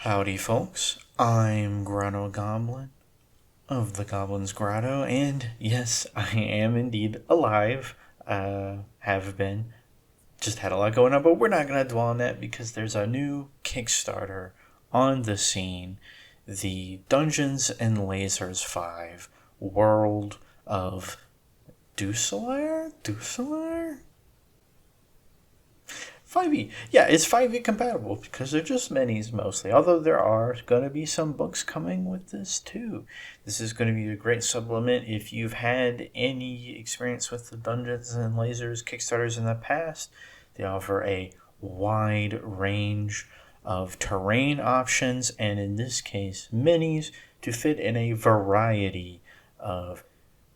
Howdy, folks. I'm GrottoGoblin of the Goblin's Grotto, and yes, I am indeed alive. Have been. Just had a lot going on, but we're not going to dwell on that because there's a new Kickstarter on the scene. The Dungeons and Lasers 5 World of Duselair? 5e. Yeah, it's 5e compatible because they're just minis mostly. Although there are going to be some books coming with this too. This is going to be a great supplement if you've had any experience with the Dungeons and Lasers Kickstarters in the past. They offer a wide range of terrain options and in this case minis to fit in a variety of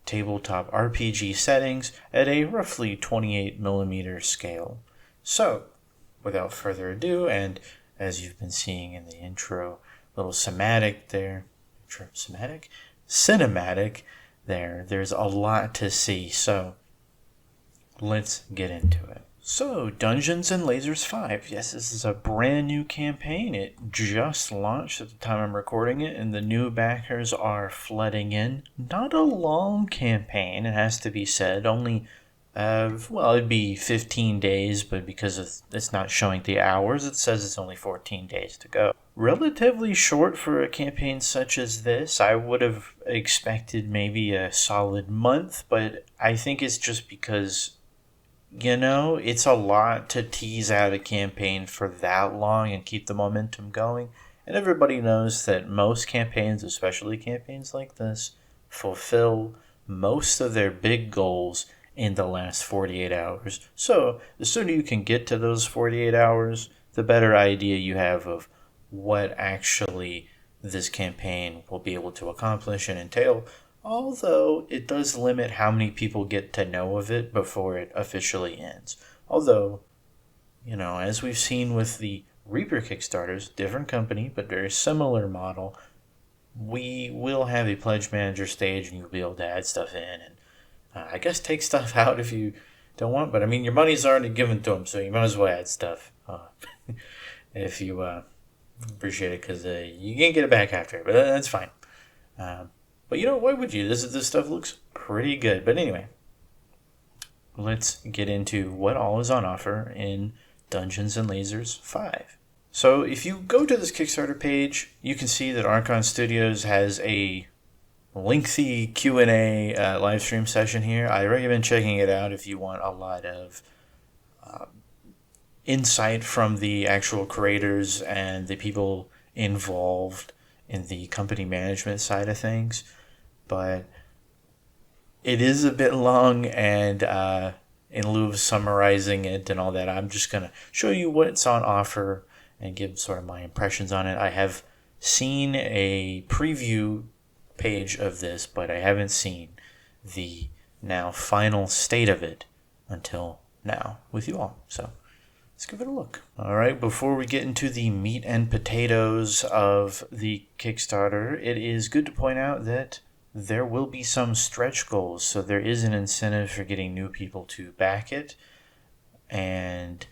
tabletop RPG settings at a roughly 28mm scale. So, without further ado, and as you've been seeing in the intro, little cinematic there, cinematic there, there's a lot to see, so let's get into it. So, Dungeons and Lasers 5. Yes, this is a brand new campaign. It just launched at the time I'm recording it, and the new backers are flooding in. Not a long campaign, it has to be said. Only, it'd be 15 days, but because it's not showing the hours, it says it's only 14 days to go. Relatively short for a campaign such as this. I would have expected maybe a solid month, but I think it's just because it's a lot to tease out a campaign for that long and keep the momentum going. And everybody knows that most campaigns, especially campaigns like this, fulfill most of their big goals in the last 48 hours. So the sooner you can get to those 48 hours, the better idea you have of what actually this campaign will be able to accomplish and entail. Although it does limit how many people get to know of it before it officially ends. Although, as we've seen with the Reaper Kickstarters, different company, but very similar model, we will have a pledge manager stage and you'll be able to add stuff in and I guess take stuff out if you don't want. But your money's already given to them, so you might as well add stuff if you appreciate it because you can't get it back after, but that's fine. But why would you? This stuff looks pretty good. But anyway, let's get into what all is on offer in Dungeons and Lasers 5. So if you go to this Kickstarter page, you can see that Archon Studios has a lengthy Q&A live stream session here. I recommend checking it out if you want a lot of insight from the actual creators and the people involved in the company management side of things. But it is a bit long, and in lieu of summarizing it and all that, I'm just going to show you what's on offer and give sort of my impressions on it. I have seen a preview page of this, but I haven't seen the now final state of it until now with you all. So let's give it a look. All right, before we get into the meat and potatoes of the Kickstarter, it is good to point out that there will be some stretch goals. So there is an incentive for getting new people to back it. And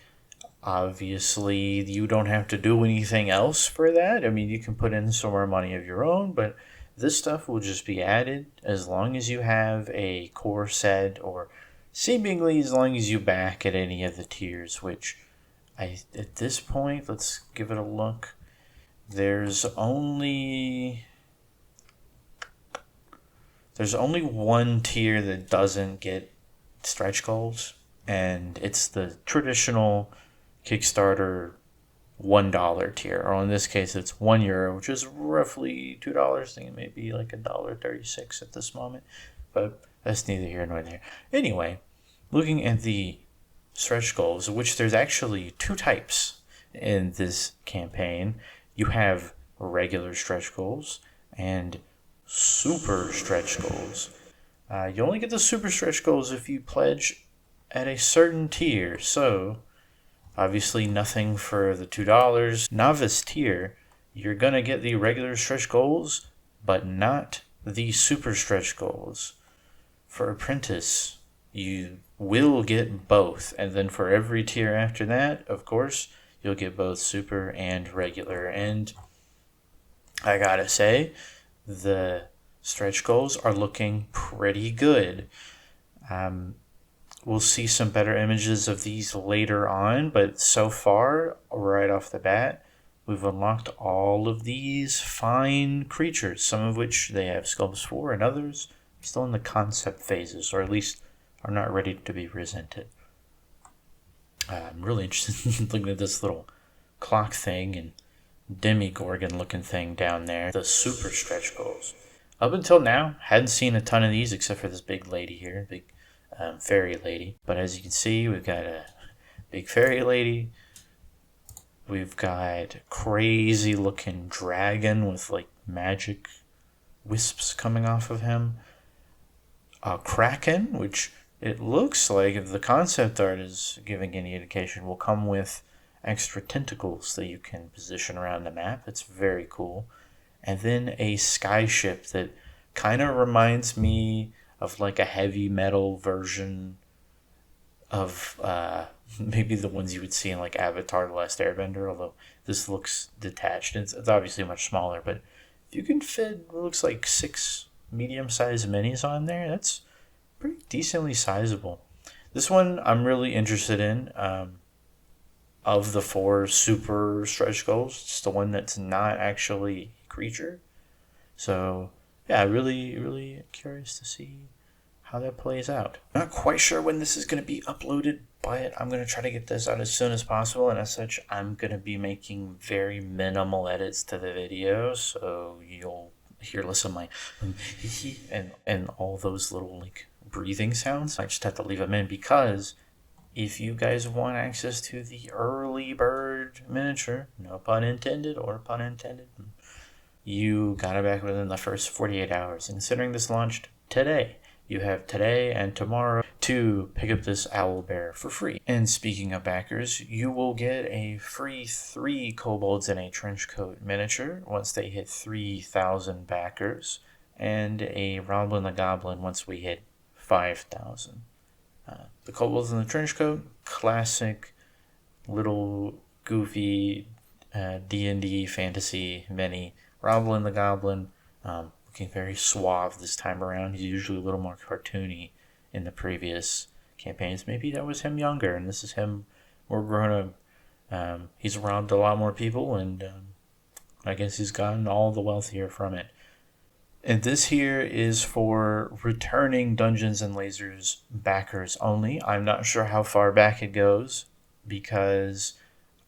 obviously, you don't have to do anything else for that. You can put in some more money of your own, but this stuff will just be added as long as you have a core set or seemingly as long as you back at any of the tiers, which at this point, let's give it a look. There's only one tier that doesn't get stretch goals, and it's the traditional Kickstarter $1 tier, or in this case it's €1, which is roughly $2. I think it may be like $1.36 at this moment, but that's neither here nor there. Anyway, looking at the stretch goals, which there's actually two types in this campaign. You have regular stretch goals and super stretch goals. You only get the super stretch goals if you pledge at a certain tier, so obviously nothing for the $2. Novice tier, you're going to get the regular stretch goals, but not the super stretch goals. For Apprentice, you will get both, and then for every tier after that, of course, you'll get both super and regular. And I gotta say, the stretch goals are looking pretty good. We'll see some better images of these later on, but so far, right off the bat, we've unlocked all of these fine creatures, some of which they have sculpts for, and others still in the concept phases, or at least are not ready to be presented. I'm really interested in looking at this little clock thing and Demigorgon looking thing down there. The super stretch goals. Up until now, hadn't seen a ton of these except for this big lady here, big fairy lady. But as you can see, we've got a big fairy lady. We've got crazy looking dragon with like magic wisps coming off of him. A kraken, which it looks like, if the concept art is giving any indication, will come with extra tentacles that you can position around the map. It's very cool. And then a skyship that kind of reminds me of like a heavy metal version of maybe the ones you would see in like Avatar: The Last Airbender, although this looks detached. It's obviously much smaller, but if you can fit what looks like 6 medium-sized minis on there, that's pretty decently sizable. This one I'm really interested in. Of the 4 super stretch goals, it's the one that's not actually a creature. So yeah, really curious to see how that plays out. Not quite sure when this is going to be uploaded, but I'm going to try to get this out as soon as possible, and as such, I'm going to be making very minimal edits to the video, so you'll hear less of my and all those little like breathing sounds. I just have to leave them in because if you guys want access to the early bird miniature, no pun intended or pun intended, you got it back within the first 48 hours. And considering this launched today, you have today and tomorrow to pick up this owl bear for free. And speaking of backers, you will get a free 3 kobolds in a trench coat miniature once they hit 3,000 backers, and a Roblin the Goblin once we hit 5,000. The kobolds in the trench coat, classic little goofy D&D fantasy mini. Roblin the Goblin, looking very suave this time around. He's usually a little more cartoony in the previous campaigns. Maybe that was him younger, and this is him more grown up. He's robbed a lot more people, and I guess he's gotten all the wealthier from it. And this here is for returning Dungeons and Lasers backers only. I'm not sure how far back it goes because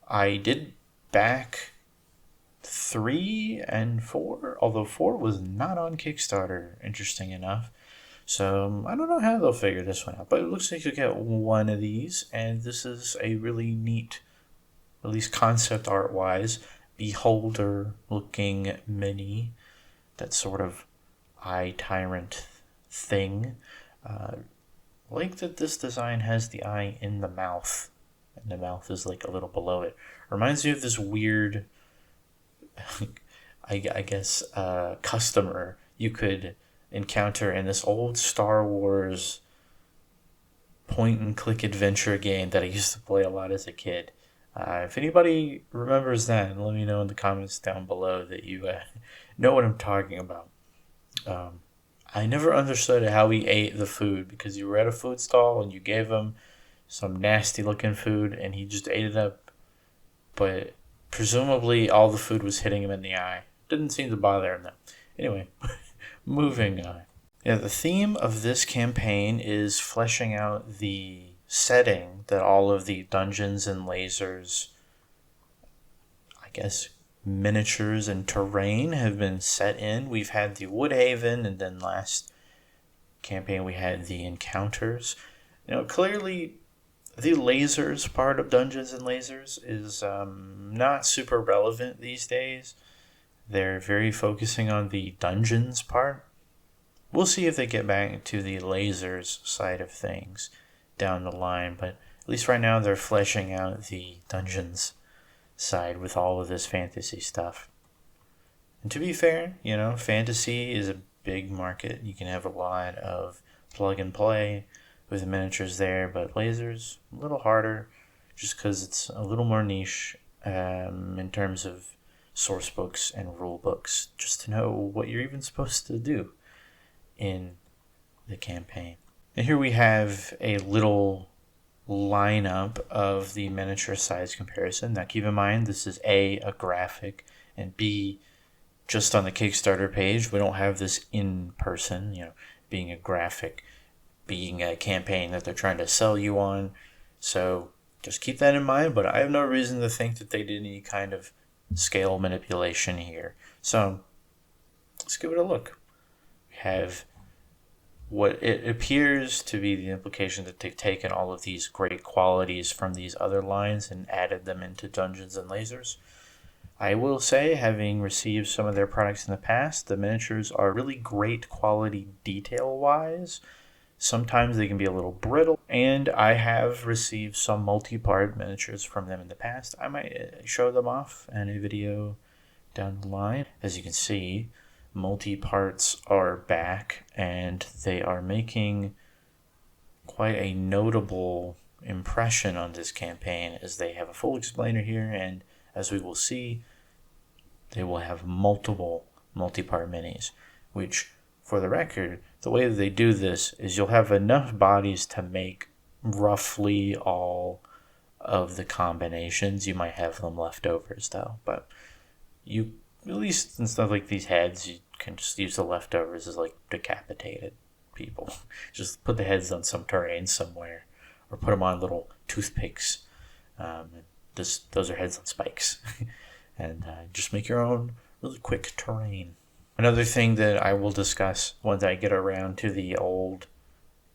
I did back 3 and 4, although 4 was not on Kickstarter, interesting enough. So I don't know how they'll figure this one out, but it looks like you get one of these, and this is a really neat, at least concept art wise, beholder looking mini. That sort of eye tyrant thing. Like that this design has the eye in the mouth, and the mouth is like a little below it. Reminds me of this weird, I guess, customer you could encounter in this old Star Wars point and click adventure game that I used to play a lot as a kid. If anybody remembers that, let me know in the comments down below that you know what I'm talking about. I never understood how he ate the food, because you were at a food stall and you gave him some nasty looking food and he just ate it up. But presumably all the food was hitting him in the eye. Didn't seem to bother him though. Anyway, moving on. Yeah, the theme of this campaign is fleshing out the setting that all of the Dungeons and Lasers, I guess, miniatures and terrain have been set in. We've had the Woodhaven, and then last campaign we had the Encounters. Clearly the lasers part of Dungeons and Lasers is not super relevant these days. They're very focusing on the dungeons part. We'll see if they get back to the lasers side of things down the line, but at least right now they're fleshing out the dungeons side with all of this fantasy stuff. And to be fair, fantasy is a big market. You can have a lot of plug and play with the miniatures there, but lasers, a little harder just because it's a little more niche in terms of source books and rule books just to know what you're even supposed to do in the campaign. And here we have a little lineup of the miniature size comparison. Now keep in mind, this is A, a graphic, and B, just on the Kickstarter page. We don't have this in person, being a graphic, being a campaign that they're trying to sell you on. So just keep that in mind, but I have no reason to think that they did any kind of scale manipulation here. So let's give it a look. We have what it appears to be the implication that they've taken all of these great qualities from these other lines and added them into Dungeons and Lasers. I will say, having received some of their products in the past, the miniatures are really great quality detail-wise. Sometimes they can be a little brittle, and I have received some multi-part miniatures from them in the past. I might show them off in a video down the line. As you can see, multi-parts are back, and they are making quite a notable impression on this campaign, as they have a full explainer here, and as we will see, they will have multiple multi-part minis, which, for the record, the way that they do this is you'll have enough bodies to make roughly all of the combinations. You might have them leftovers, though, but you, at least in stuff like these heads, you can just use the leftovers as like decapitated people. Just put the heads on some terrain somewhere, or put them on little toothpicks. Those are heads on spikes. And just make your own really quick terrain. Another thing that I will discuss once I get around to the old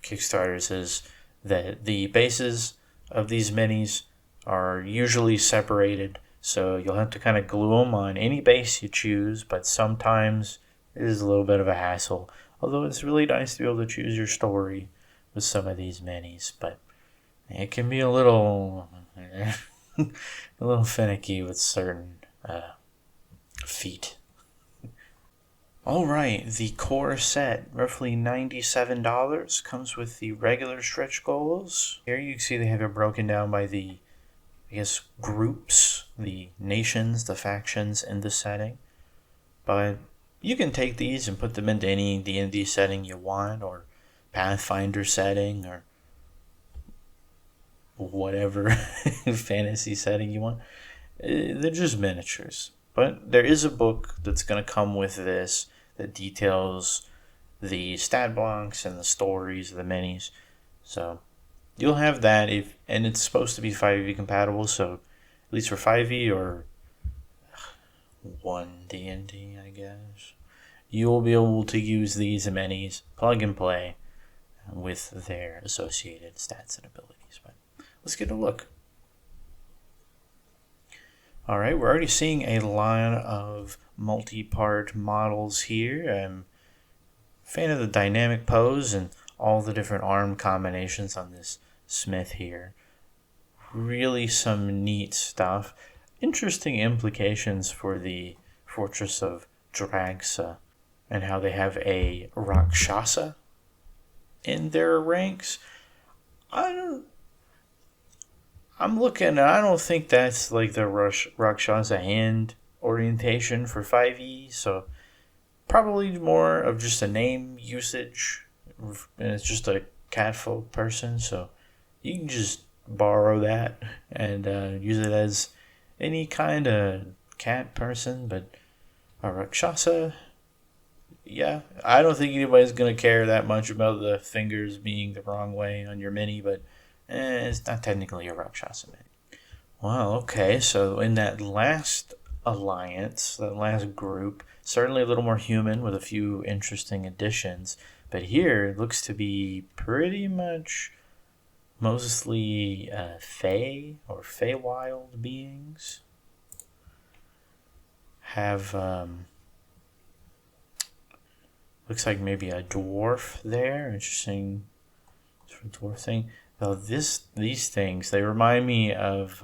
Kickstarters is that the bases of these minis are usually separated, so you'll have to kind of glue them on any base you choose, but sometimes it is a little bit of a hassle. Although it's really nice to be able to choose your story with some of these minis, but it can be a little finicky with certain feet. Alright, the core set, roughly $97, comes with the regular stretch goals. Here you can see they have it broken down by the, groups, the nations, the factions in the setting. But you can take these and put them into any D&D setting you want, or Pathfinder setting, or whatever fantasy setting you want. They're just miniatures. But there is a book that's going to come with this that details the stat blocks and the stories of the minis. So you'll have that, and it's supposed to be 5e compatible, so at least for 5e or 1 D&D, I guess, you'll be able to use these minis, plug and play, with their associated stats and abilities. But let's get a look. Alright, we're already seeing a line of multi-part models here. I'm a fan of the dynamic pose and all the different arm combinations on this Smith here. Really some neat stuff. Interesting implications for the Fortress of Dragsa and how they have a Rakshasa in their ranks. I'm looking, and I don't think that's like the Rakshasa hand orientation for 5e, so probably more of just a name usage, and it's just a catfolk person, so you can just borrow that and use it as any kind of cat person. But a Rakshasa, yeah, I don't think anybody's going to care that much about the fingers being the wrong way on your mini, but it's not technically a Rakshasa mini. Wow, okay, so in that last alliance, that last group, certainly a little more human with a few interesting additions, but here it looks to be pretty much mostly Fey or Feywild beings. Have, looks like maybe a dwarf there, interesting dwarf thing. Though these things, they remind me of,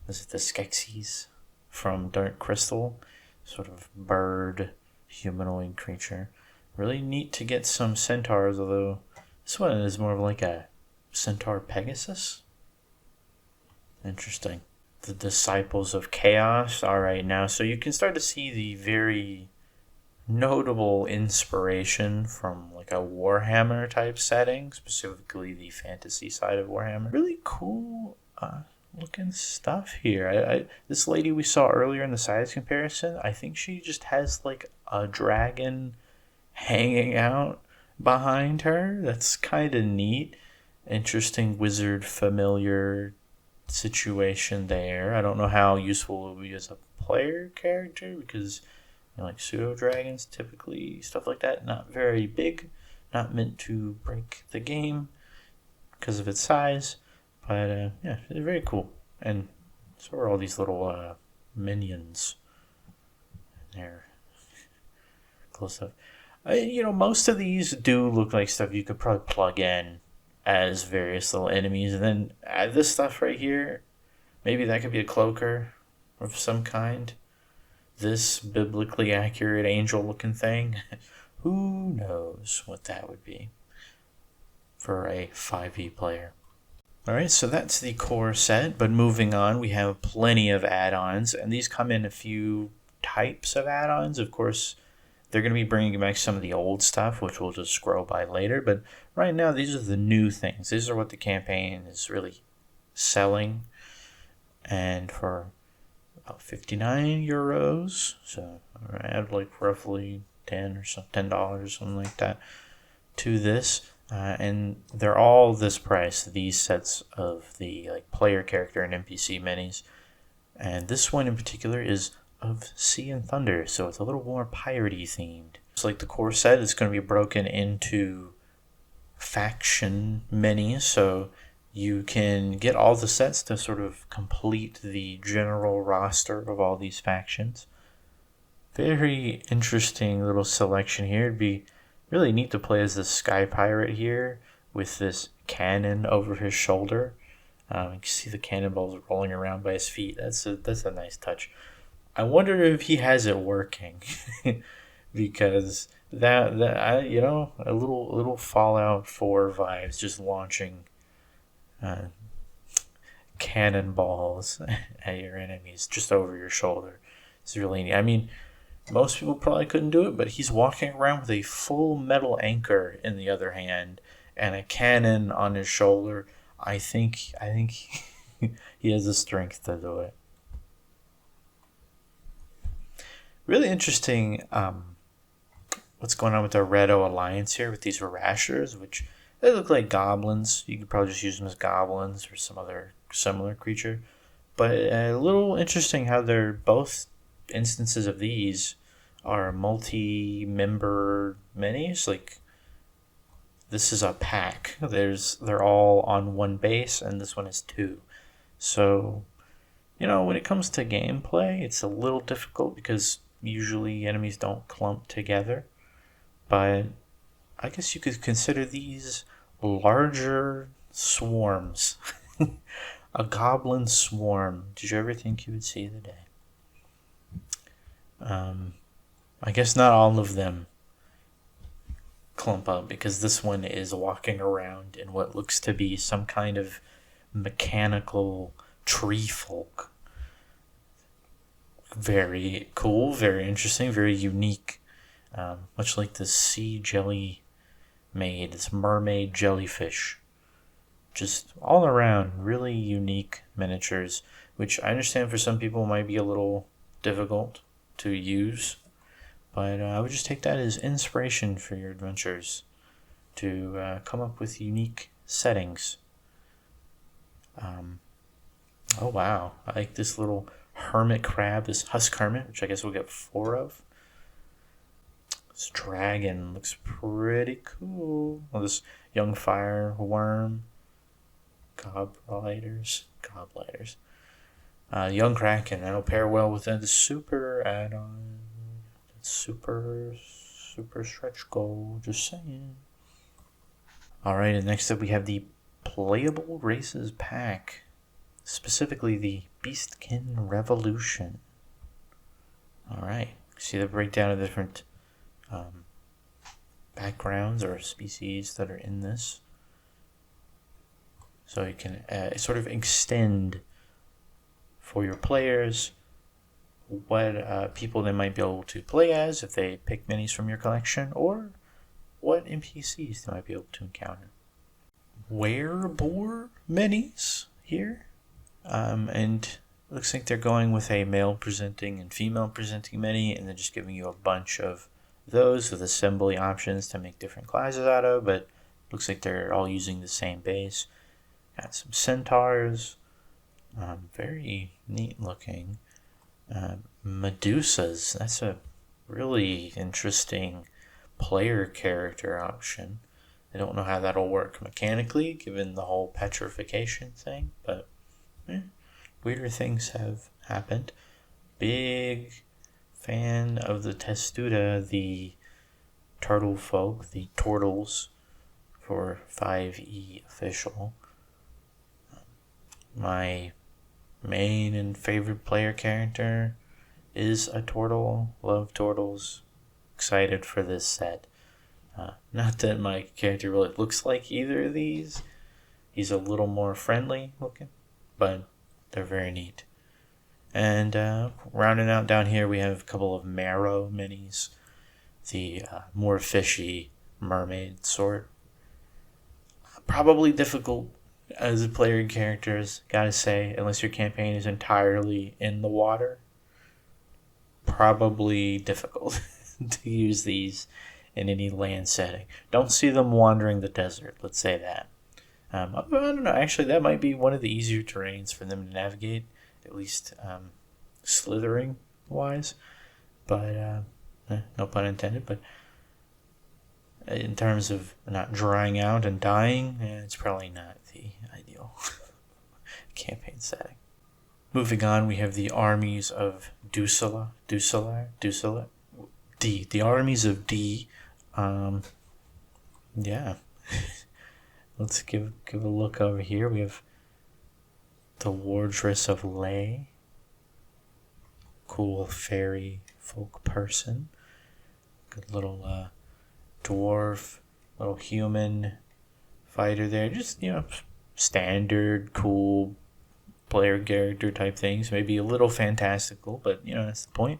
is it the Skeksis from Dark Crystal? Sort of bird, humanoid creature. Really neat to get some centaurs, although this one is more of like a centaur Pegasus. Interesting. the Disciples of Chaos. All right, now, so you can start to see the very notable inspiration from like a Warhammer type setting, specifically the fantasy side of Warhammer. Really cool looking stuff here. This lady we saw earlier in the size comparison, I think she just has like a dragon hanging out behind her. That's kind of neat. Interesting wizard familiar situation there. I don't know how useful it will be as a player character because like pseudo dragons, typically stuff like that, not very big, not meant to break the game because of its size. But yeah, it's very cool. And so are all these little minions. They're close up. Most of these do look like stuff you could probably plug in as various little enemies, and then add this stuff right here. Maybe that could be a cloaker of some kind. This biblically accurate angel-looking thing. Who knows what that would be for a 5e player. Alright, so that's the core set, but moving on, we have plenty of add-ons, and these come in a few types of add-ons. Of course, they're going to be bringing back some of the old stuff, which we'll just scroll by later, but right now, these are the new things. These are what the campaign is really selling, and for about 59 euros, so add like roughly $10 something like that to this, and they're all this price, these sets of the like player character and NPC minis, and this one in particular is of Sea and Thunder, so it's a little more piratey themed. It's like the core set is going to be broken into faction minis, so you can get all the sets to sort of complete the general roster of all these factions. Very interesting little selection here. It'd be really neat to play as this sky pirate here with this cannon over his shoulder. You can see the cannonballs rolling around by his feet. That's a nice touch. I wonder if he has it working because that a little Fallout 4 vibes, just launching cannonballs at your enemies just over your shoulder. It's really neat. I mean, most people probably couldn't do it, but he's walking around with a full metal anchor in the other hand and a cannon on his shoulder. I think he has the strength to do it. Really interesting what's going on with the Redo Alliance here with these Rashers, which they look like goblins. You could probably just use them as goblins or some other similar creature. But a little interesting how they're both instances of these are multi-member minis. Like, this is a pack. They're all on one base, and this one is two. So, when it comes to gameplay, it's a little difficult because usually enemies don't clump together. But I guess you could consider these larger swarms. A goblin swarm. Did you ever think you would see the day? I guess not all of them clump up because this one is walking around in what looks to be some kind of mechanical tree folk. Very cool, very interesting, very unique. Much like the sea jelly maid, this mermaid jellyfish. Just all around really unique miniatures, which I understand for some people might be a little difficult to use, but I would just take that as inspiration for your adventures to come up with unique settings. Oh wow, I like this little hermit crab, this husk hermit, which I guess we'll get 4 of. This dragon looks pretty cool. Well, this young fire worm. Goblighters. Young kraken. That'll pair well with the super add-on. Super stretch goal. Just saying. Alright, and next up we have the Playable Races pack. Specifically the Beastkin Revolution. Alright. See the breakdown of the different backgrounds or species that are in this. So you can sort of extend for your players what people they might be able to play as if they pick minis from your collection, or what NPCs they might be able to encounter. Werebore minis here, and it looks like they're going with a male presenting and female presenting mini, and they're just giving you a bunch of those with assembly options to make different classes out of, but looks like they're all using the same base. Got some centaurs, very neat looking. Medusas, that's a really interesting player character option. I don't know how that'll work mechanically given the whole petrification thing, but weirder things have happened. Big fan of the Testuda, the turtle folk, the turtles for 5e official. My main and favorite player character is a turtle. Love turtles. Excited for this set. Not that my character really looks like either of these. He's a little more friendly looking, but they're very neat. And rounding out down here, we have a couple of marrow minis. The more fishy mermaid sort. Probably difficult as a player characters, gotta say, unless your campaign is entirely in the water. Probably difficult to use these in any land setting. Don't see them wandering the desert, let's say that. I don't know, actually that might be one of the easier terrains for them to navigate, at least slithering wise, but no pun intended, but in terms of not drying out and dying, it's probably not the ideal campaign setting. Moving on, we have the armies of the armies of D. Yeah. Let's give a look over here. We have the Wardress of Lay. Cool fairy folk person. Good little dwarf, little human fighter there. Just, standard, cool player character type things. Maybe a little fantastical, but, that's the point.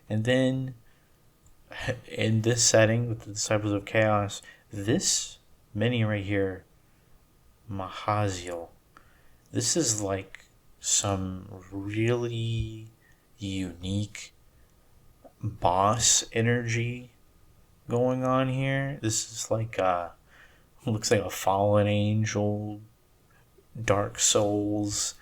And then, in this setting with the Disciples of Chaos, this mini right here, Mahaziel, this is like some really unique boss energy going on here. This is like looks like a fallen angel, Dark Souls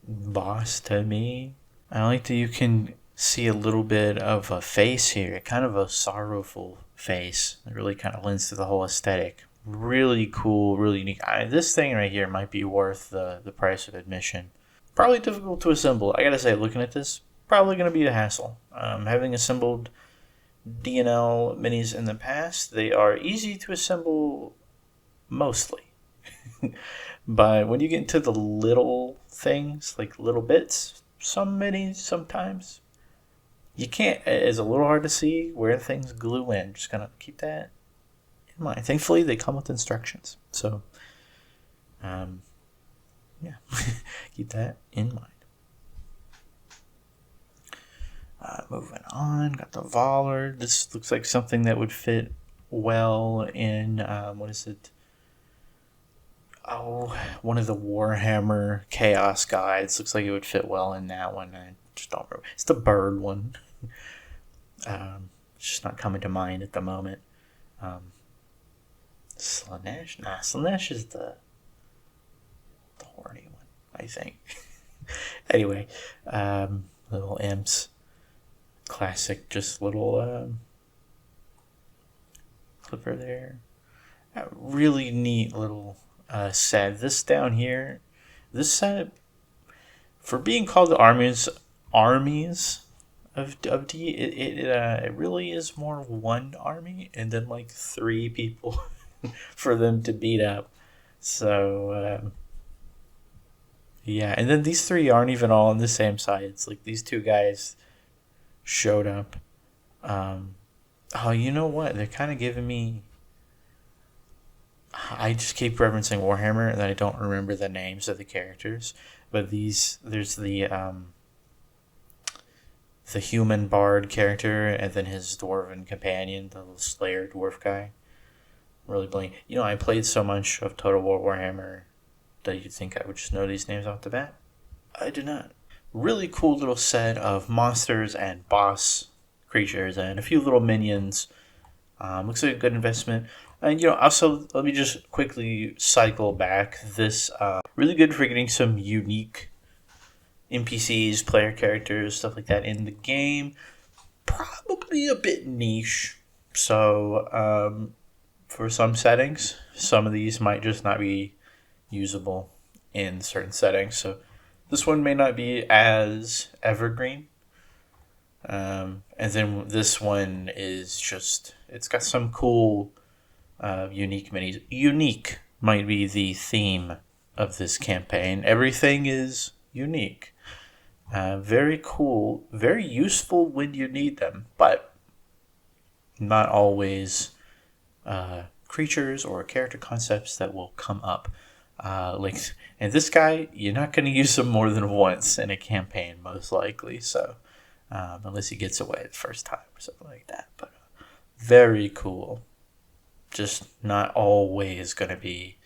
boss to me. I like that you can see a little bit of a face here, kind of a sorrowful face. It really kind of lends to the whole aesthetic. Really cool, really unique. This thing right here might be worth the price of admission. Probably difficult to assemble. I gotta say, looking at this, probably gonna be a hassle. Having assembled D&L minis in the past, they are easy to assemble mostly. But when you get into the little things, like little bits, some minis sometimes, you can't, it's a little hard to see where things glue in. Just gotta keep that in mind. Thankfully, they come with instructions. So, yeah, keep that in mind. Moving on, got the Vollard. This looks like something that would fit well in, what is it? Oh, one of the Warhammer Chaos guides. Looks like it would fit well in that one. I just don't remember. It's the bird one. It's just not coming to mind at the moment. Slanesh? Nah, Slanesh is the horny one, I think. Anyway, little imps. Classic, just little clipper there. Really neat little set. This down here, this set, for being called the armies of D, it really is more one army and then like 3 people for them to beat up. So yeah, and then these 3 aren't even all on the same side. It's like these 2 guys showed up. Oh, you know what? They're kind of giving me. I just keep referencing Warhammer and I don't remember the names of the characters. But there's the human bard character, and then his dwarven companion, the little Slayer dwarf guy. Really blank. I played so much of Total War Warhammer that you'd think I would just know these names off the bat. I do not. Really cool little set of monsters and boss creatures and a few little minions. Looks like a good investment. And also let me just quickly cycle back. This really good for getting some unique NPCs, player characters, stuff like that in the game. Probably a bit niche. So for some settings, some of these might just not be usable in certain settings. So this one may not be as evergreen. And then this one is just, it's got some cool unique minis. Unique might be the theme of this campaign. Everything is unique. Very cool, very useful when you need them, but not always creatures or character concepts that will come up. And this guy, you're not going to use him more than once in a campaign, most likely. So, unless he gets away the first time or something like that. But very cool. Just not always going to be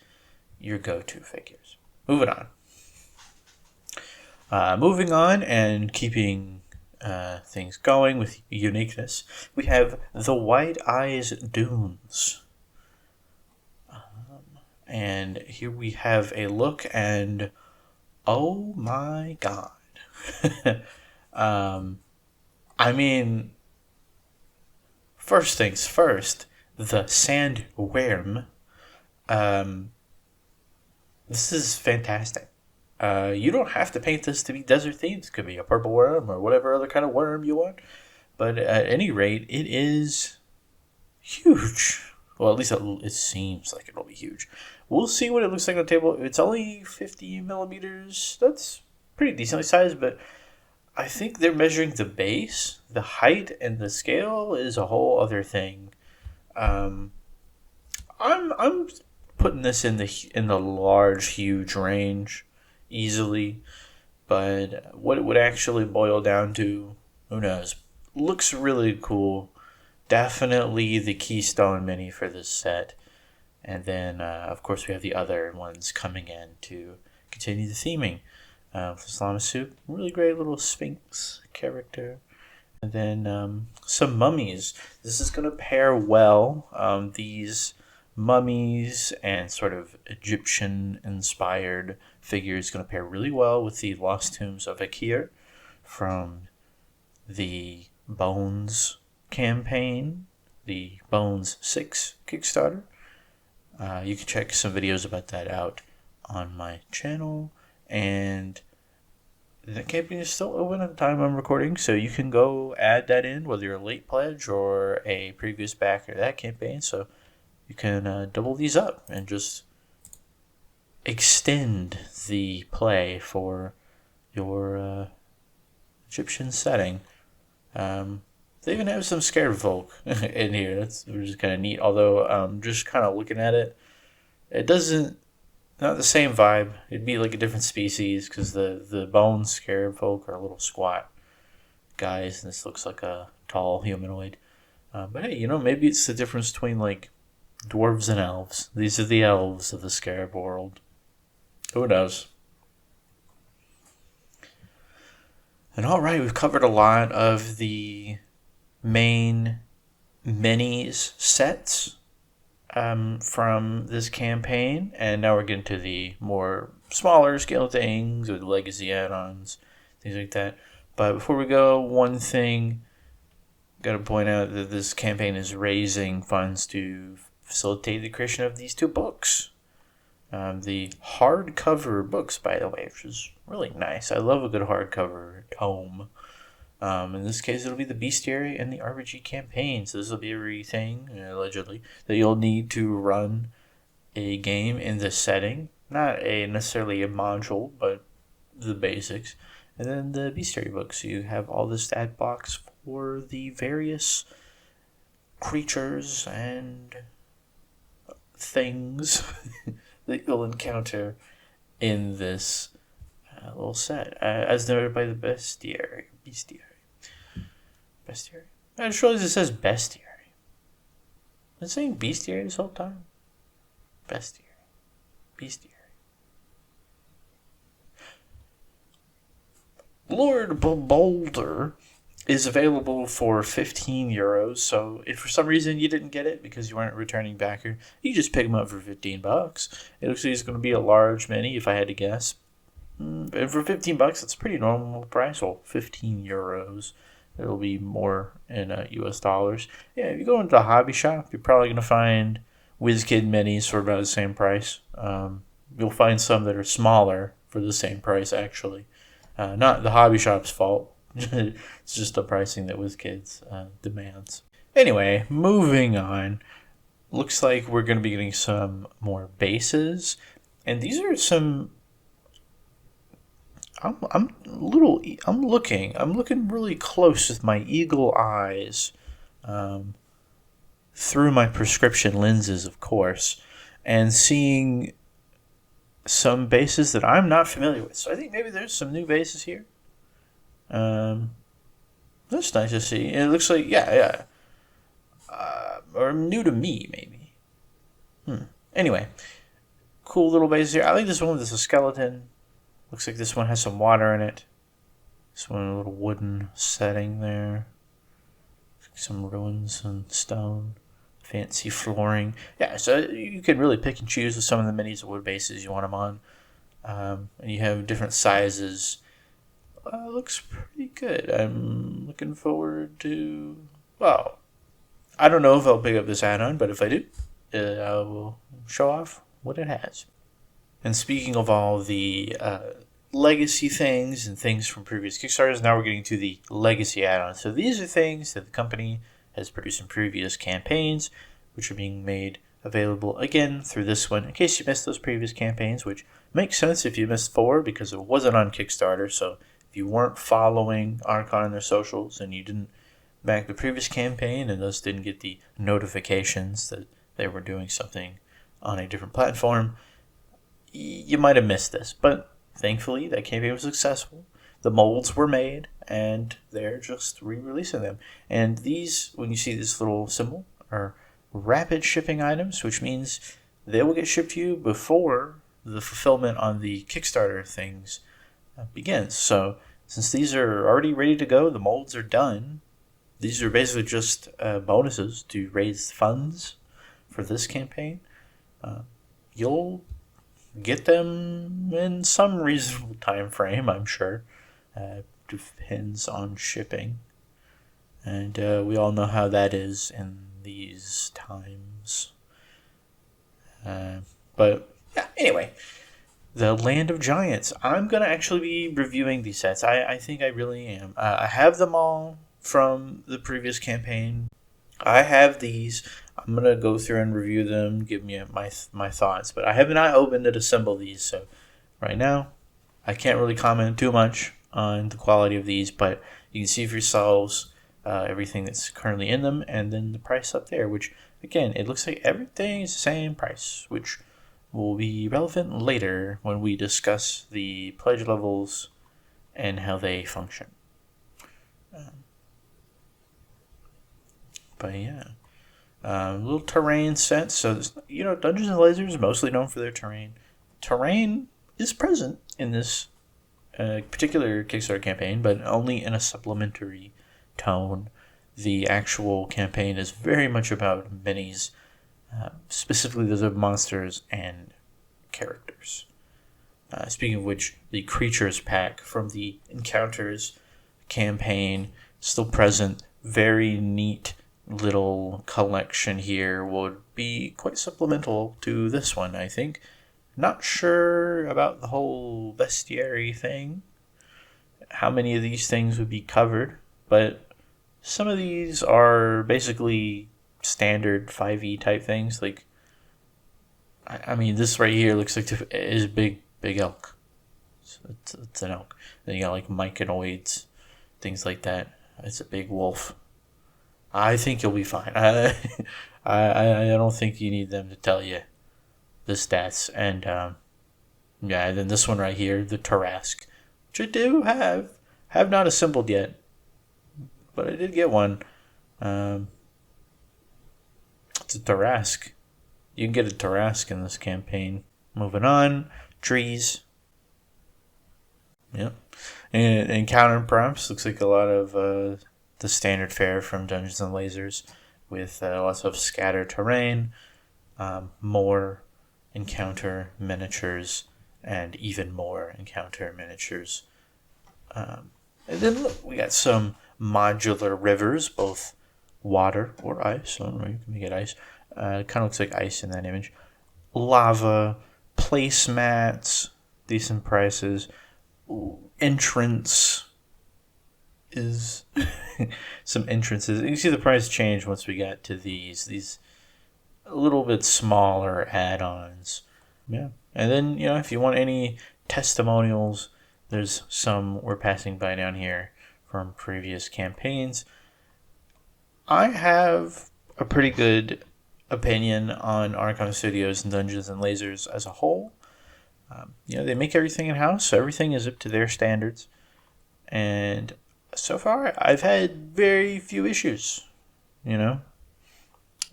your go-to figures. Moving on and keeping things going with uniqueness, we have the White Eyes Dunes. And here we have a look, and oh my god. I mean, first things first, the Sandworm. This is fantastic. You don't have to paint this to be desert themed. It could be a purple worm or whatever other kind of worm you want. But at any rate, it is huge. Well, at least it seems like it'll be huge. We'll see what it looks like on the table. It's only 50 millimeters. That's pretty decently sized, but I think they're measuring the base. The height and the scale is a whole other thing. I'm putting this in the large, huge range easily, but what it would actually boil down to, who knows? Looks really cool. Definitely the keystone mini for this set. And then, of course, we have the other ones coming in to continue the theming. Soup, really great little Sphinx character. And then some mummies. This is going to pair well. These mummies and sort of Egyptian-inspired figures going to pair really well with the Lost Tombs of Akir from the Bones campaign, the Bones 6 Kickstarter. You can check some videos about that out on my channel, and the campaign is still open at the time I'm recording, so you can go add that in, whether you're a late pledge or a previous backer of that campaign, so you can double these up and just extend the play for your Egyptian setting. They even have some scared folk in here. That's just kind of neat. Although, just kind of looking at it, it doesn't, not the same vibe. It'd be like a different species because the bone scared folk are little squat guys, and this looks like a tall humanoid. But hey, maybe it's the difference between like dwarves and elves. These are the elves of the scarab world. Who knows? And all right, we've covered a lot of the main minis sets from this campaign, and now we're getting to the more smaller scale things with legacy add-ons, things like that. But before we go, one thing, got to point out that this campaign is raising funds to facilitate the creation of these two books. The hardcover books, by the way, which is really nice. I love a good hardcover tome. In this case, it'll be the Bestiary and the RPG campaign. So this will be everything, allegedly, that you'll need to run a game in this setting. Not necessarily a module, but the basics. And then the Bestiary books. You have all the stat blocks for the various creatures and things that you'll encounter in this A little set, as noted by the bestiary. Bestiary. I just realized it says bestiary. Been saying bestiary this whole time. Bestiary. Bestiary. Lord Boulder is available for €15. So if for some reason you didn't get it because you weren't a returning backer, you just pick them up for $15. It looks like it's going to be a large mini, if I had to guess. And for $15, that's a pretty normal price. Well, €15. It'll be more in US dollars. Yeah, if you go into a hobby shop, you're probably going to find WizKid minis for about the same price. You'll find some that are smaller for the same price, actually. Not the hobby shop's fault. It's just the pricing that WizKids demands. Anyway, moving on. Looks like we're going to be getting some more bases. And these are some... I'm looking really close with my eagle eyes, through my prescription lenses, of course, and seeing some bases that I'm not familiar with. So I think maybe there's some new bases here. That's nice to see. And it looks like, or new to me, maybe. Anyway, cool little bases here. I like this one with a skeleton. Looks like this one has some water in it. This one, a little wooden setting there. Some ruins and stone. Fancy flooring. Yeah, so you can really pick and choose with some of the minis of wood bases you want them on. And you have different sizes. Looks pretty good. I'm looking forward to... Well, I don't know if I'll pick up this add-on, but if I do, I will show off what it has. And speaking of all the legacy things and things from previous Kickstarters, now we're getting to the legacy add-ons. So these are things that the company has produced in previous campaigns, which are being made available again through this one, in case you missed those previous campaigns, which makes sense if you missed 4 because it wasn't on Kickstarter. So if you weren't following Archon and their socials and you didn't back the previous campaign and thus didn't get the notifications that they were doing something on a different platform, you might have missed this. But thankfully, that campaign was successful. The molds were made, and they're just re-releasing them. And these, when you see this little symbol, are rapid shipping items, which means they will get shipped to you before the fulfillment on the Kickstarter things begins. So since these are already ready to go, the molds are done, these are basically just bonuses to raise funds for this campaign. You'll get them in some reasonable time frame, I'm sure. Depends on shipping. And we all know how that is in these times. But yeah, anyway. The Land of Giants. I'm going to actually be reviewing these sets. I think I really am. I have them all from the previous campaign. I have these. I'm going to go through and review them, give me my thoughts. But I have not opened and assembled these. So right now, I can't really comment too much on the quality of these. But you can see for yourselves everything that's currently in them. And then the price up there, which, again, it looks like everything is the same price, which will be relevant later when we discuss the pledge levels and how they function. But yeah, little terrain set. So Dungeons and Lasers is mostly known for their terrain. Terrain is present in this particular Kickstarter campaign, but only in a supplementary tone. The actual campaign is very much about minis. Specifically, those are monsters and characters. Speaking of which, the Creatures pack from the Encounters campaign still present. Very neat little collection here. Would be quite supplemental to this one, I think. Not sure about the whole bestiary thing. How many of these things would be covered, but some of these are basically standard 5e type things. Like, I mean, this right here looks like is big elk. So it's an elk. Then you got like myconoids, things like that. It's a big wolf. I think you'll be fine. I don't think you need them to tell you the stats. And then this one right here, the Tarask. which I do have not assembled yet, but I did get one. It's a Tarrasque. You can get a Tarrasque in this campaign. Moving on, trees. Yep. And encounter prompts looks like a lot of the standard fare from Dungeons and Lasers, with lots of scattered terrain, more encounter miniatures, and even more encounter miniatures. And then look, we got some modular rivers, both water or ice. I don't know, you can make it ice. It kind of looks like ice in that image. Lava, placemats, decent prices. Entrance is some entrances. You can see the price change once we got to these a little bit smaller add-ons. Yeah. And then, if you want any testimonials, there's some we're passing by down here from previous campaigns. I have a pretty good opinion on Archon Studios and Dungeons and Lasers as a whole. They make everything in-house, so everything is up to their standards. And so far, I've had very few issues,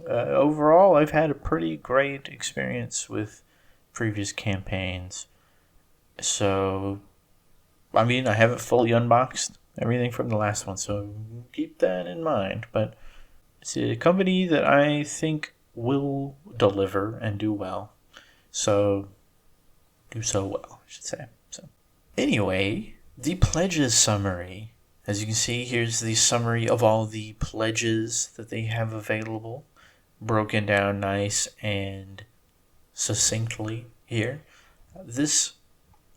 Overall, I've had a pretty great experience with previous campaigns. So, I haven't fully unboxed everything from the last one, so keep that in mind. But it's a company that I think will deliver and do well. So well, I should say. So, anyway, the pledges summary. As you can see, here's the summary of all the pledges that they have available, broken down nice and succinctly here. This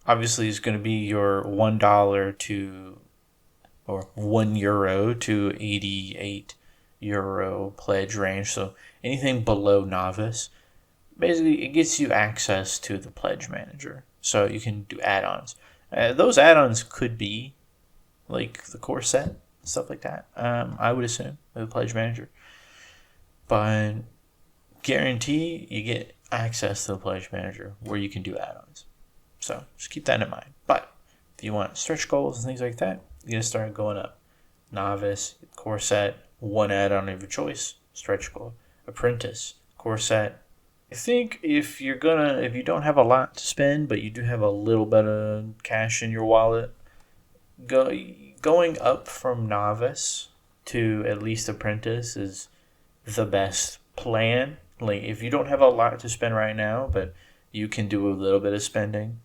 obviously is going to be your $1 to, or €1 to 88 euro pledge range. So anything below novice, basically it gets you access to the pledge manager, so you can do add-ons. Those add-ons could be like the core set, stuff like that. I would assume the pledge manager, but guarantee you get access to the pledge manager where you can do add-ons. So just keep that in mind. But if you want stretch goals and things like that, you gotta start going up. Novice, core set, one add-on of your choice, stretch goal. Apprentice, core set. I think if you don't have a lot to spend, but you do have a little bit of cash in your wallet, going up from novice to at least apprentice is the best plan. Like, if you don't have a lot to spend right now, but you can do a little bit of spending,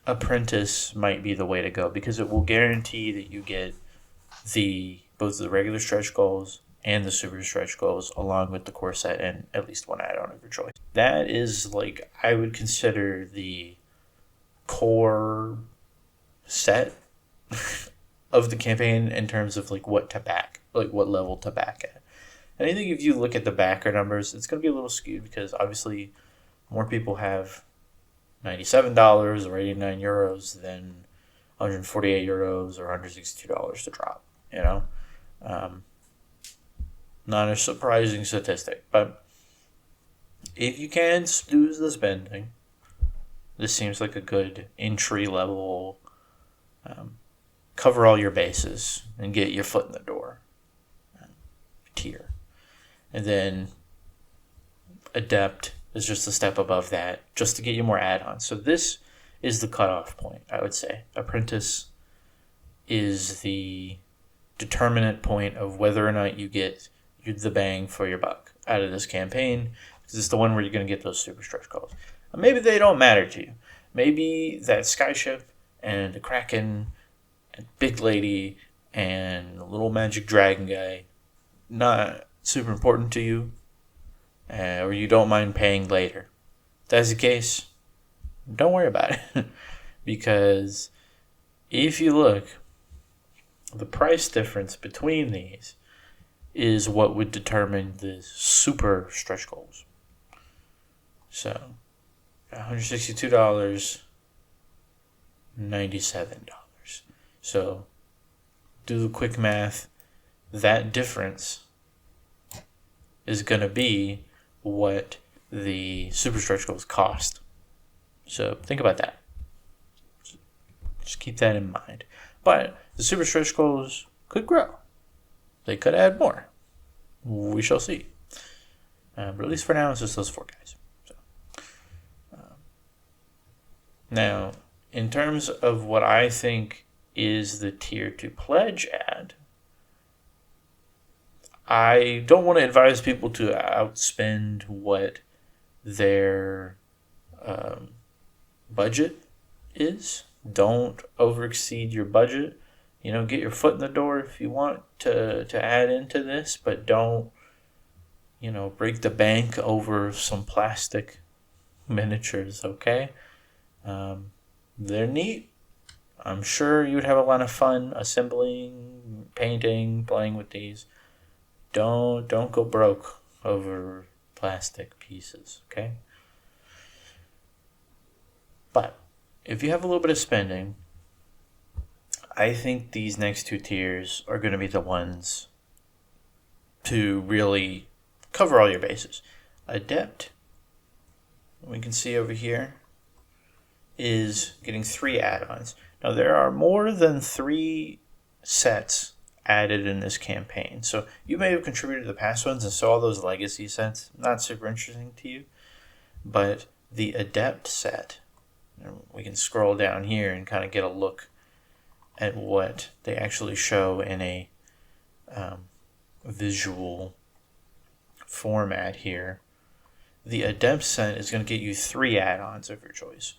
apprentice might be the way to go, because it will guarantee that you get both the regular stretch goals and the super stretch goals, along with the core set and at least one add-on of your choice. That is, like, I would consider the core set of the campaign in terms of like what to back, like what level to back at. And I think if you look at the backer numbers, it's going to be a little skewed, because obviously more people have $97 or 89 euros than 148 euros or 162 dollars to drop. Not a surprising statistic, but if you can do the spending, this seems like a good entry level, cover all your bases and get your foot in the door tier. And then Adept is just a step above that, just to get you more add-ons. So this is the cutoff point, I would say. Apprentice is the determinant point of whether or not you get the bang for your buck out of this campaign, because it's the one where you're going to get those super stretch goals. Maybe they don't matter to you. Maybe that skyship and the Kraken and Big Lady and the little magic dragon guy, not super important to you, or you don't mind paying later. If that's the case, don't worry about it. Because if you look, the price difference between these is what would determine the super stretch goals. So, $162, $97. So, do the quick math. That difference is going to be what the super stretch goals cost. So, think about that. Just keep that in mind. But the super stretch goals could grow. They could add more. We shall see. But at least for now, it's just those 4 guys. So, now, in terms of what I think is the tier 2 pledge ad, I don't want to advise people to outspend what their budget is. Don't overexceed your budget. Get your foot in the door if you want to add into this, but don't, break the bank over some plastic miniatures, okay? They're neat. I'm sure you'd have a lot of fun assembling, painting, playing with these. Don't go broke over plastic pieces, okay? But if you have a little bit of spending, I think these next 2 tiers are going to be the ones to really cover all your bases. Adept, we can see over here, is getting 3 add-ons. Now, there are more than 3 sets added in this campaign. So you may have contributed to the past ones and saw those legacy sets. Not super interesting to you. But the Adept set, we can scroll down here and kind of get a look at what they actually show in a visual format here. The Adept set is going to get you 3 add-ons of your choice.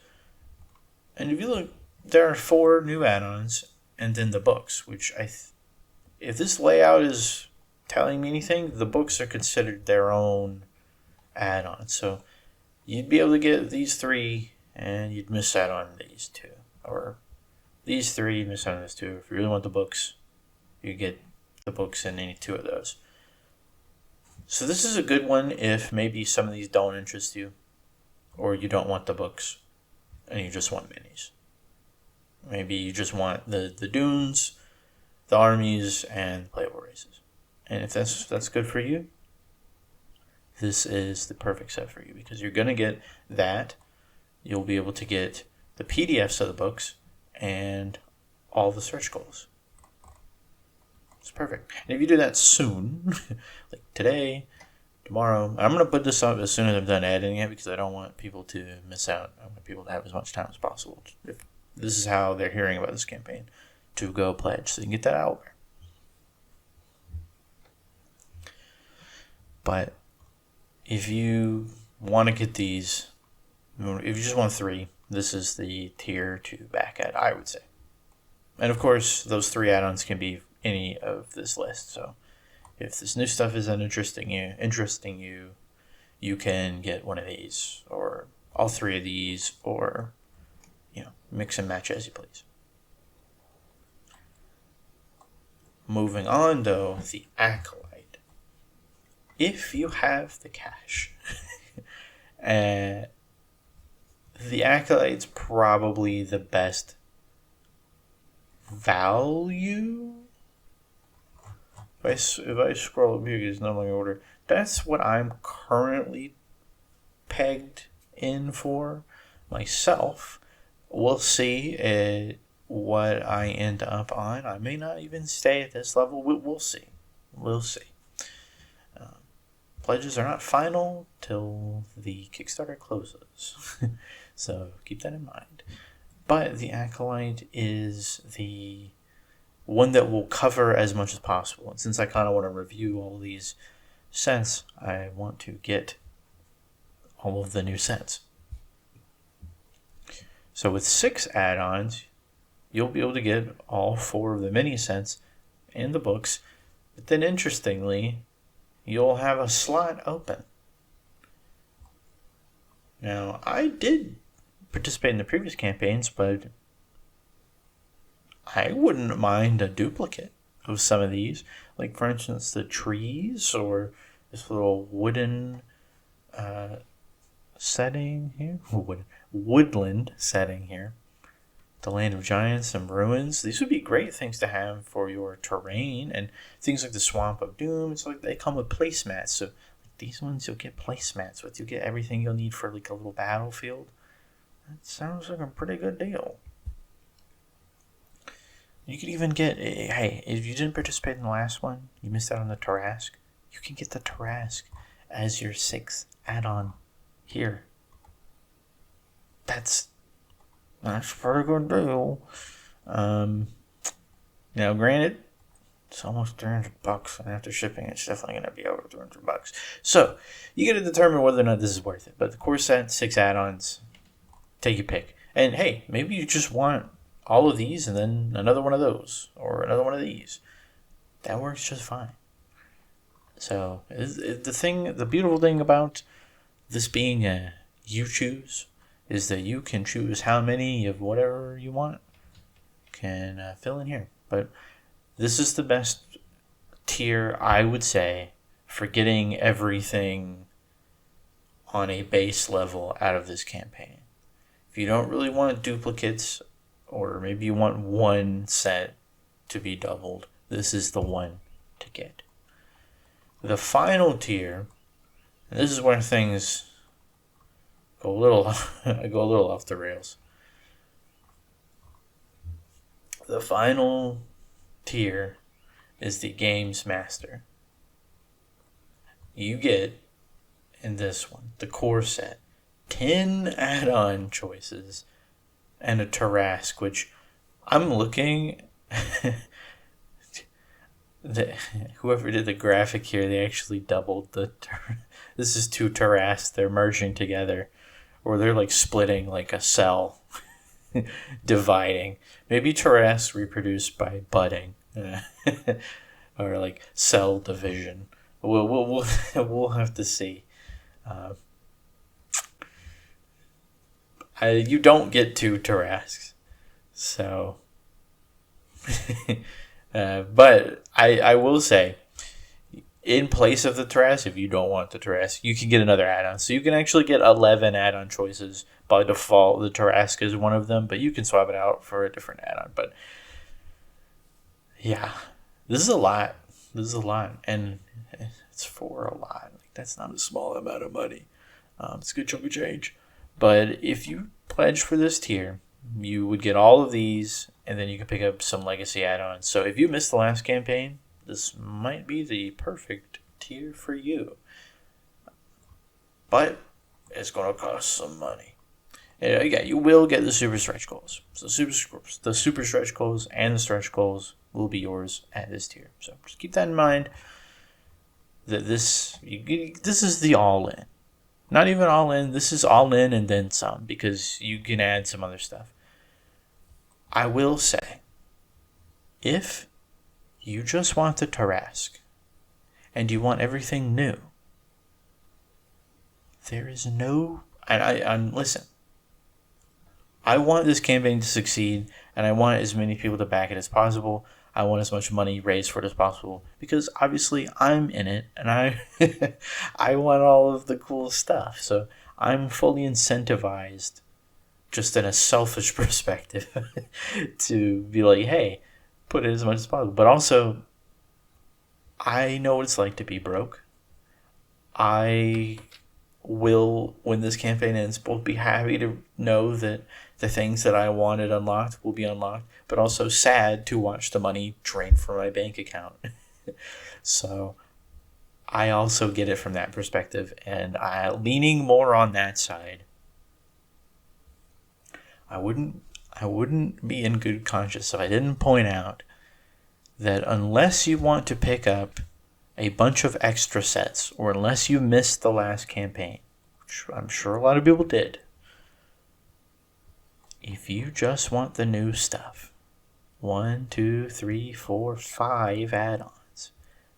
And if you look, there are 4 new add-ons and then the books, which if this layout is telling me anything, the books are considered their own add-on. So you'd be able to get these 3 and you'd miss out on these 2. Or these 3, miss out on those 2. If you really want the books, you get the books in any 2 of those. So this is a good one if maybe some of these don't interest you, or you don't want the books and you just want minis. Maybe you just want the dunes, the armies, and playable races. And if that's good for you, this is the perfect set for you, because you're going to get that. You'll be able to get the PDFs of the books and all the stretch goals. It's perfect. And if you do that soon, like today, tomorrow, I'm going to put this up as soon as I'm done editing it, because I don't want people to miss out. I want people to have as much time as possible. If this is how they're hearing about this campaign, to go pledge, so you can get that out there. But if you want to get these, if you just want 3, this is the tier 2 back at, I would say. And of course, those 3 add-ons can be any of this list. So if this new stuff isn't interesting you, you can get one of these, or all 3 of these, or mix and match as you please. Moving on, though, the Acolyte. If you have the cash, the Acolyte's probably the best value. If I scroll up here, it's no longer order. That's what I'm currently pegged in for myself. We'll see what I end up on. I may not even stay at this level. We'll see. We'll see. Pledges are not final till the Kickstarter closes. So keep that in mind. But the Acolyte is the one that will cover as much as possible. And since I kind of want to review all these sets, I want to get all of the new sets. So with 6 add-ons, you'll be able to get all 4 of the mini sets and the books. But then interestingly, you'll have a slot open. Now, I did participate in the previous campaigns, but I wouldn't mind a duplicate of some of these. Like, for instance, the trees, or this little wooden setting here. Woodland setting here. The Land of Giants and Ruins. These would be great things to have for your terrain, and things like the Swamp of Doom. It's like they come with placemats. So like these ones you'll get placemats with. You'll get everything you'll need for like a little battlefield. That sounds like a pretty good deal. You could even get, hey, if you didn't participate in the last one, you missed out on the Tarrasque, you can get the Tarrasque as your 6th add-on here. That's a pretty good deal. Now, granted, it's almost $300, and after shipping, it's definitely going to be over $300. So, you got to determine whether or not this is worth it. But the core set, 6 add-ons, take your pick. And hey, maybe you just want all of these and then another one of those, or another one of these. That works just fine. So, the beautiful thing about this being a you choose is that you can choose how many of whatever you want can fill in here. But this is the best tier, I would say, for getting everything on a base level out of this campaign. If you don't really want duplicates, or maybe you want one set to be doubled, this is the one to get. The final tier, and this is where things go a little off the rails. The final tier is the Games Master. You get, in this one, the core set, 10 add-on choices, and a Tarrasque, which I'm looking... whoever did the graphic here, they actually doubled the... This is 2 Tarrasques, they're merging together, or they're like splitting like a cell. Dividing. Maybe Tarrasques reproduced by budding, or like cell division. We'll have to see. You don't get 2 Tarrasques, so. But I will say, in place of the Tarrasque, if you don't want the Tarrasque, you can get another add-on. So you can actually get 11 add-on choices. By default, the Tarrasque is one of them, but you can swap it out for a different add-on. But yeah, this is a lot. And it's for a lot. Like, that's not a small amount of money. It's a good chunk of change. But if you pledge for this tier, you would get all of these, and then you can pick up some legacy add-ons. So if you missed the last campaign, this might be the perfect tier for you. But it's going to cost some money. Yeah, you will get the super stretch goals. So the super stretch goals and the stretch goals will be yours at this tier. So just keep that in mind. That this is the all-in. Not even all-in. This is all-in and then some, because you can add some other stuff. I will say, if you just want the Tarrasque and you want everything new, there is no... And listen, I want this campaign to succeed, and I want as many people to back it as possible. I want as much money raised for it as possible, because obviously I'm in it, and I want all of the cool stuff. So I'm fully incentivized, just in a selfish perspective, to be like, hey, put it as much as possible. But also, I know what it's like to be broke. I will, when this campaign ends, both be happy to know that the things that I wanted unlocked will be unlocked, but also sad to watch the money drain from my bank account. So I also get it from that perspective, and leaning more on that side. I wouldn't be in good conscience if I didn't point out that unless you want to pick up a bunch of extra sets, or unless you missed the last campaign, which I'm sure a lot of people did, if you just want the new stuff, 1, 2, 3, 4, 5 add-ons,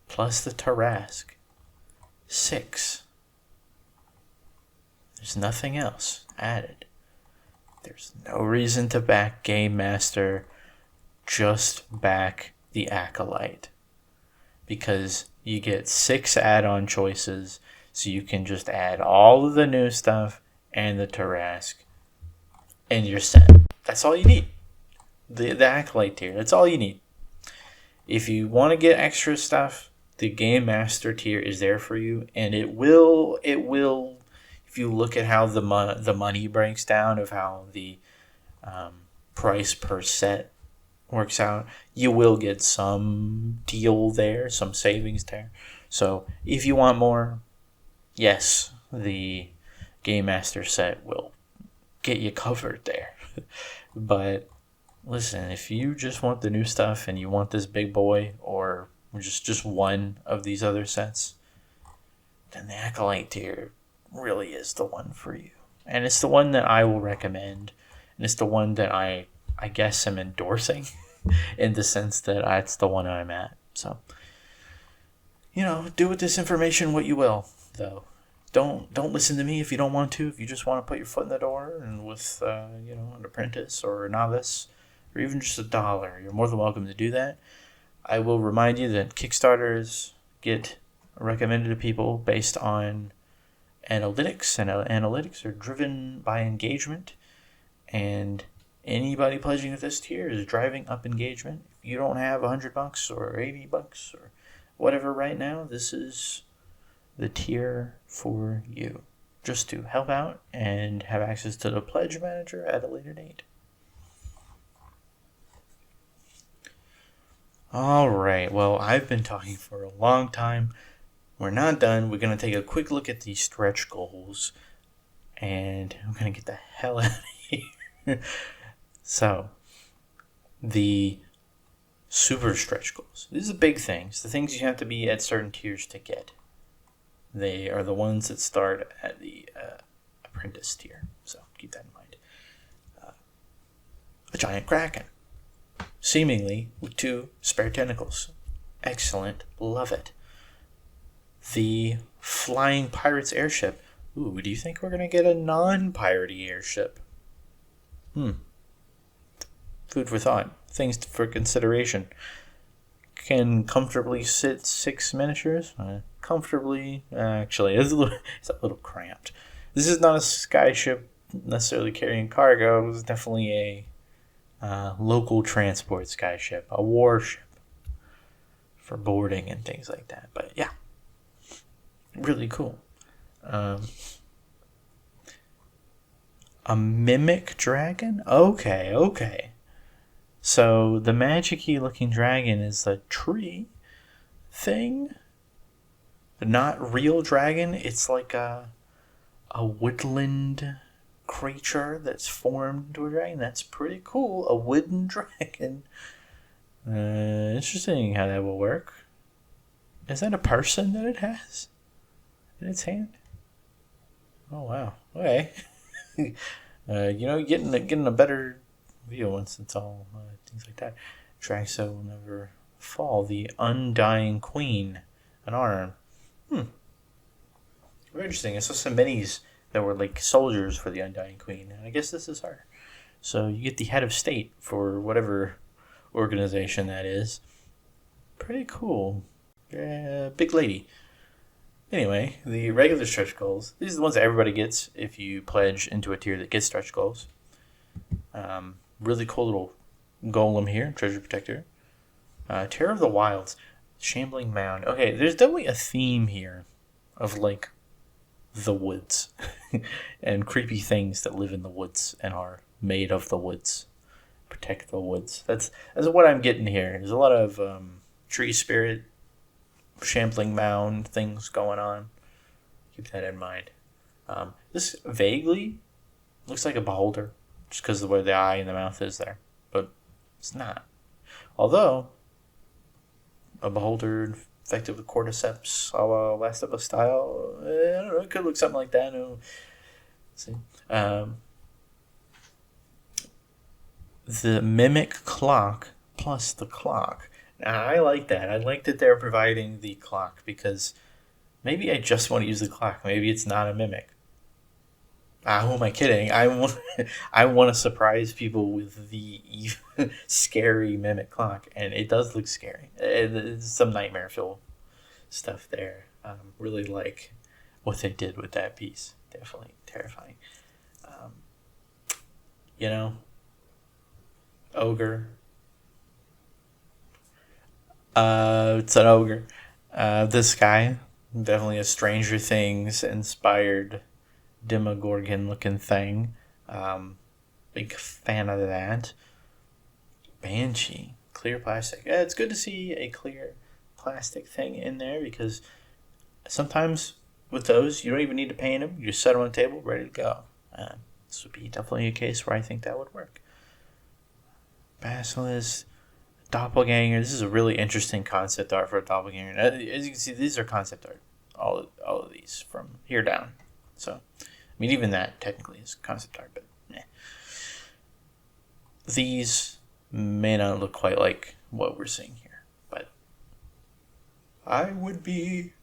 plus the Tarrasque, 6. There's nothing else added. There's no reason to back Game Master, just back the Acolyte. Because you get 6 add-on choices, so you can just add all of the new stuff and the Tarrasque, and you're set. That's all you need. The Acolyte tier, that's all you need. If you want to get extra stuff, the Game Master tier is there for you, and it will, if you look at how the money breaks down, of how the price per set works out, you will get some deal there, some savings there. So if you want more, yes, the Game Master set will get you covered there. But listen, if you just want the new stuff and you want this big boy or just one of these other sets, then the Acolyte tier really is the one for you. And it's the one that I will recommend. And it's the one that I guess I'm endorsing in the sense that it's the one I'm at. So, do with this information what you will, though. Don't listen to me if you don't want to. If you just want to put your foot in the door and with, an apprentice or a novice or even just $1, you're more than welcome to do that. I will remind you that Kickstarters get recommended to people based on analytics, and analytics are driven by engagement, and anybody pledging at this tier is driving up engagement. If you don't have $100 or $80 or whatever right now, this is the tier for you, just to help out and have access to the pledge manager at a later date. All right, well, I've been talking for a long time. We're not done. We're going to take a quick look at these stretch goals, and I'm going to get the hell out of here. So, the super stretch goals. These are big things. The things you have to be at certain tiers to get. They are the ones that start at the apprentice tier. So, keep that in mind. A giant kraken. Seemingly with 2 spare tentacles. Excellent. Love it. The flying pirate's airship. Ooh, do you think we're going to get a non-piratey airship? Food for thought. Things for consideration. Can comfortably sit 6 miniatures? Comfortably. Actually, it's a little cramped. This is not a skyship necessarily carrying cargo. It's definitely a local transport skyship. A warship. For boarding and things like that. But yeah. Really cool. A mimic dragon? Okay. So the magic-y looking dragon is a tree thing. Not real dragon. It's like a woodland creature that's formed into a dragon. That's pretty cool. A wooden dragon. Interesting how that will work. Is that a person that it has in its hand? Oh wow. Okay. Getting a better view once it's all things like that. Draxa will never fall. The Undying Queen, an arm. Very interesting. I saw some minis that were like soldiers for the Undying Queen, and I guess this is her. So you get the head of state for whatever organization that is. Pretty cool. Big lady. Anyway, the regular stretch goals. These are the ones that everybody gets if you pledge into a tier that gets stretch goals. Really cool little golem here, treasure protector. Terror of the Wilds, shambling mound. Okay, there's definitely a theme here of like the woods and creepy things that live in the woods and are made of the woods. Protect the woods. That's what I'm getting here. There's a lot of tree spirit, shambling mound things going on. Keep that in mind. This vaguely looks like a beholder, just because of the way the eye and the mouth is there, but it's not. Although a beholder infected with cordyceps, a la Last of Us style, I don't know. It could look something like that. See. The mimic clock plus the clock. Now, I like that. I like that they're providing the clock because maybe I just want to use the clock. Maybe it's not a mimic. Who am I kidding? I want to surprise people with the scary mimic clock, and it does look scary. There's some nightmare fuel stuff there. Really like what they did with that piece. Definitely terrifying. Ogre. It's an ogre. This guy, definitely a Stranger Things inspired Demogorgon looking thing. Big fan of that. Banshee. Clear plastic. Yeah, it's good to see a clear plastic thing in there, because sometimes with those, you don't even need to paint them. You just set them on the table, ready to go. This would be definitely a case where I think that would work. Basilisk. Doppelganger. This is a really interesting concept art for a doppelganger. As you can see, these are concept art. All of these from here down. So, I mean, even that technically is concept art, but these may not look quite like what we're seeing here, but I would be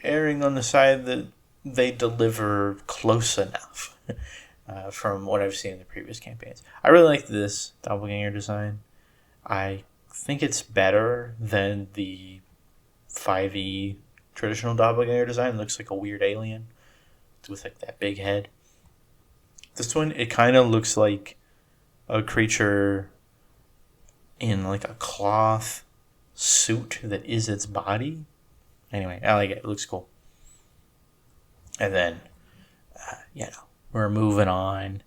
erring on the side that they deliver close enough. From what I've seen in the previous campaigns. I really like this doppelganger design. I think it's better than the 5e traditional doppelganger design. It looks like a weird alien with like that big head. This one, it kind of looks like a creature in like a cloth suit that is its body. Anyway, I like it. It looks cool. And then, we're moving on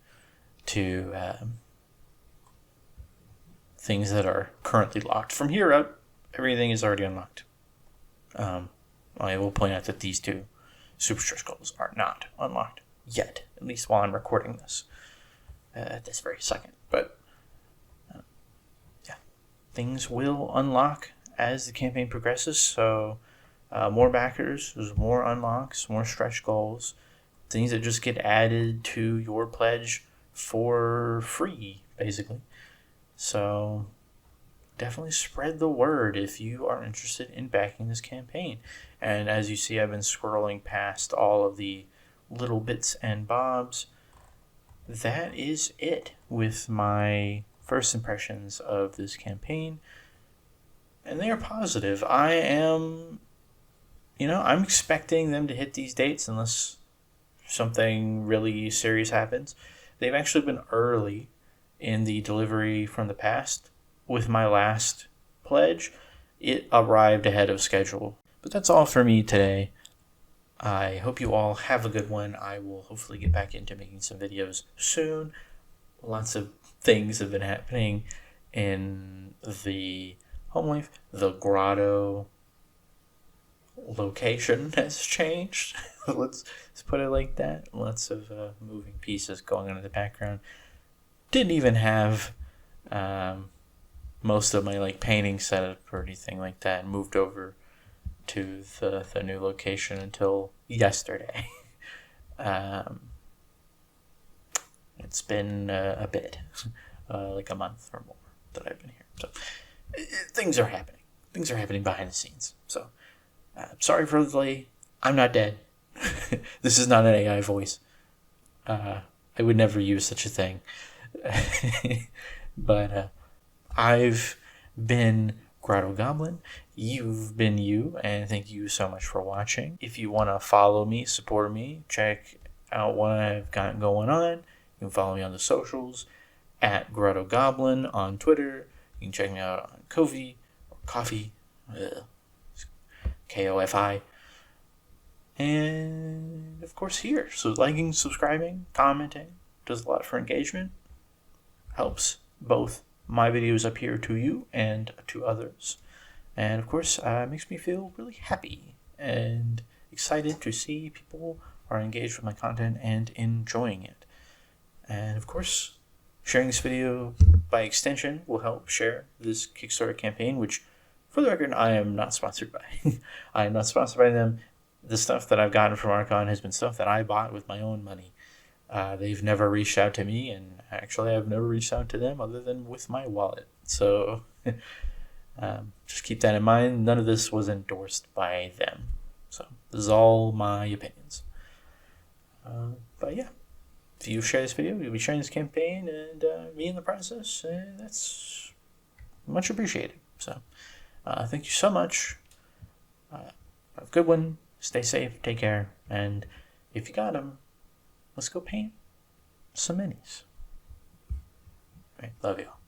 to things that are currently locked. From here out, everything is already unlocked. I will point out that these two super stretch goals are not unlocked yet, at least while I'm recording this at this very second. But things will unlock as the campaign progresses. So more backers, there's more unlocks, more stretch goals. Things that just get added to your pledge for free, basically. So definitely spread the word if you are interested in backing this campaign. And as you see, I've been scrolling past all of the little bits and bobs. That is it with my first impressions of this campaign. And they are positive. I'm expecting them to hit these dates unless something really serious happens. They've actually been early in the delivery from the past. With my last pledge, it arrived ahead of schedule. But that's all for me today. I hope you all have a good one. I will hopefully get back into making some videos soon. Lots of things have been happening in the home life. The grotto location has changed. Let's put it like that. Lots of moving pieces going on in the background. Didn't even have most of my painting set up or anything like that. Moved over to the new location until yesterday. It's been a bit, like a month or more that I've been here. So things are happening. Things are happening behind the scenes. So sorry for the delay. I'm not dead. This is not an AI voice. I would never use such a thing. But I've been GrottoGoblin. You've been you, and thank you so much for watching. If you want to follow me, support me, check out what I've got going on, you can follow me on the socials at GrottoGoblin on Twitter. You can check me out on Ko-fi or Coffee, Kofi. And of course here. So liking, subscribing, commenting does a lot for engagement. Helps both my videos appear to you and to others. And of course, makes me feel really happy and excited to see people are engaged with my content and enjoying it. And of course, sharing this video by extension will help share this Kickstarter campaign, which, for the record, I am not sponsored by. I am not sponsored by them. The stuff that I've gotten from Archon has been stuff that I bought with my own money. They've never reached out to me, and actually I've never reached out to them other than with my wallet. So just keep that in mind. None of this was endorsed by them. So this is all my opinions. But yeah, if you share this video, you'll be sharing this campaign and me in the process, and that's much appreciated. So thank you so much. Have a good one. Stay safe. Take care. And if you got them, let's go paint some minis. All right, love you all.